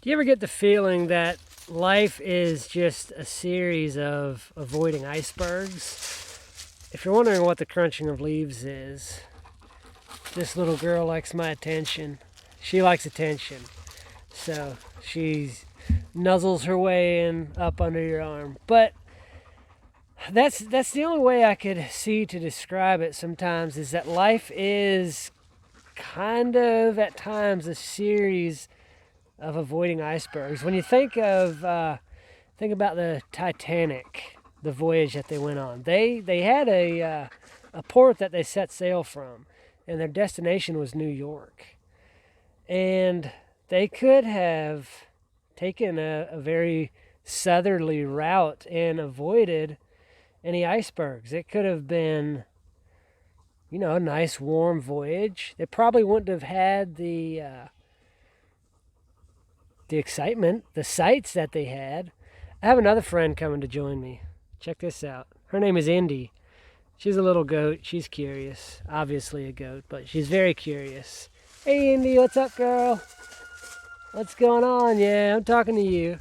Do you ever get the feeling that life is just a series of avoiding icebergs? If you're wondering what the crunching of leaves is, this little girl likes my attention. She likes attention. So she nuzzles her way in up under your arm. But that's the only way I could see to describe it sometimes, is that life is kind of at times a series of avoiding icebergs. When you think about the Titanic, the voyage that they went on, they had a port that they set sail from, and their destination was New York. And they could have taken a very southerly route and avoided any icebergs. It could have been, a nice warm voyage. They probably wouldn't have had the excitement, the sights that they had. I have another friend coming to join me. Check this out. Her name is Indy. She's a little goat. She's curious. Obviously a goat, but she's very curious. Hey, Indy, what's up, girl? What's going on? Yeah, I'm talking to you.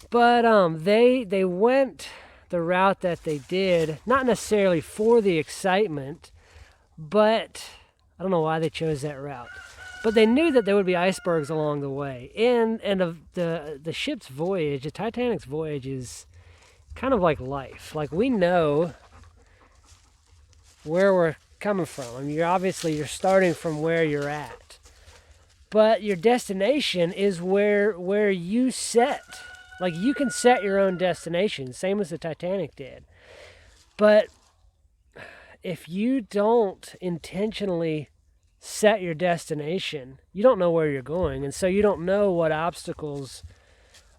But they went the route that they did, not necessarily for the excitement, but I don't know why they chose that route. But they knew that there would be icebergs along the way. And the ship's voyage, the Titanic's voyage, is kind of like life. Like, we know where we're coming from. I mean, you're starting from where you're at. But your destination is where you set. Like, you can set your own destination, same as the Titanic did. But if you don't intentionally set your destination, you don't know where you're going, and so you don't know what obstacles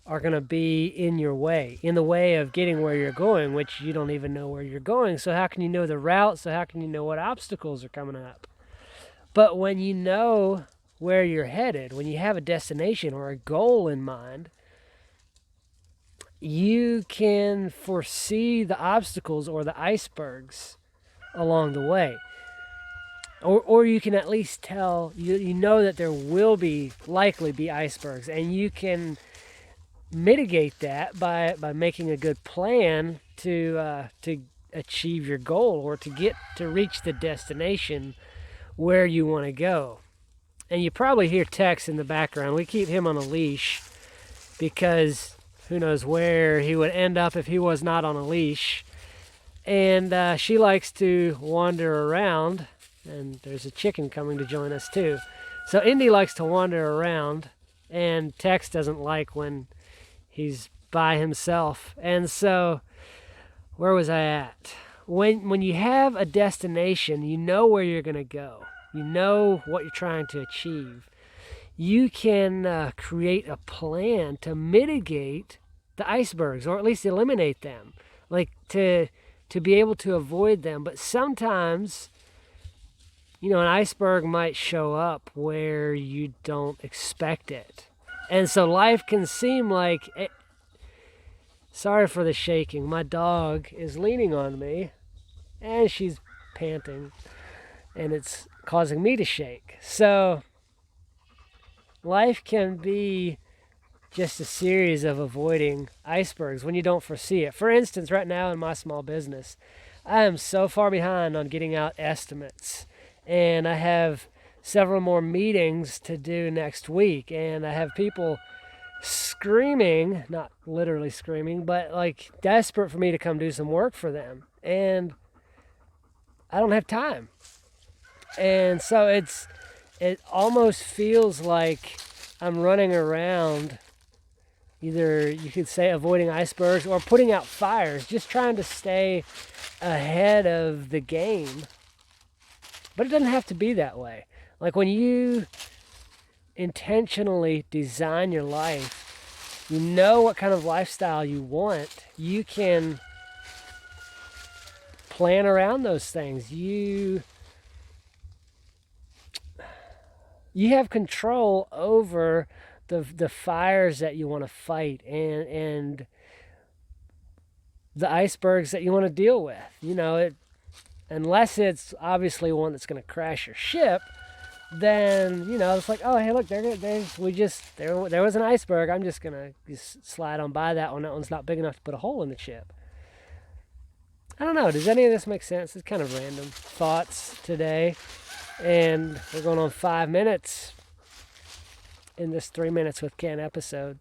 are going to be in the way of getting where you're going, which you don't even know where you're going. So how can you know the route? So how can you know what obstacles are coming up? But when you know where you're headed, when you have a destination or a goal in mind, you can foresee the obstacles or the icebergs along the way. Or you can at least tell, you know that there will likely be icebergs, and you can mitigate that by making a good plan to achieve your goal, or to reach the destination where you want to go. And you probably hear Tex in the background. We keep him on a leash because who knows where he would end up if he was not on a leash. And she likes to wander around. And there's a chicken coming to join us too. So Indy likes to wander around, and Tex doesn't like when he's by himself. And so, where was I at? When you have a destination, you know where you're going to go. You know what you're trying to achieve. You can create a plan to mitigate the icebergs, or at least eliminate them, like to be able to avoid them. But sometimes, an iceberg might show up where you don't expect it. And so life can seem like... Sorry for the shaking. My dog is leaning on me, and she's panting, and it's causing me to shake. So life can be just a series of avoiding icebergs when you don't foresee it. For instance, right now in my small business, I am so far behind on getting out estimates. And I have several more meetings to do next week. And I have people screaming, not literally screaming, but like desperate for me to come do some work for them. And I don't have time. And so it almost feels like I'm running around, either you could say avoiding icebergs or putting out fires, just trying to stay ahead of the game. But it doesn't have to be that way. Like, when you intentionally design your life, you know what kind of lifestyle you want. You can plan around those things. You have control over the fires that you want to fight and the icebergs that you want to deal with. Unless it's obviously one that's going to crash your ship, then it's like, oh hey, look, there was an iceberg. I'm just gonna just slide on by that one. That one's not big enough to put a hole in the chip. I don't know. Does any of this make sense? It's kind of random thoughts today, and we're going on 5 minutes in this 3 minutes with Ken episode.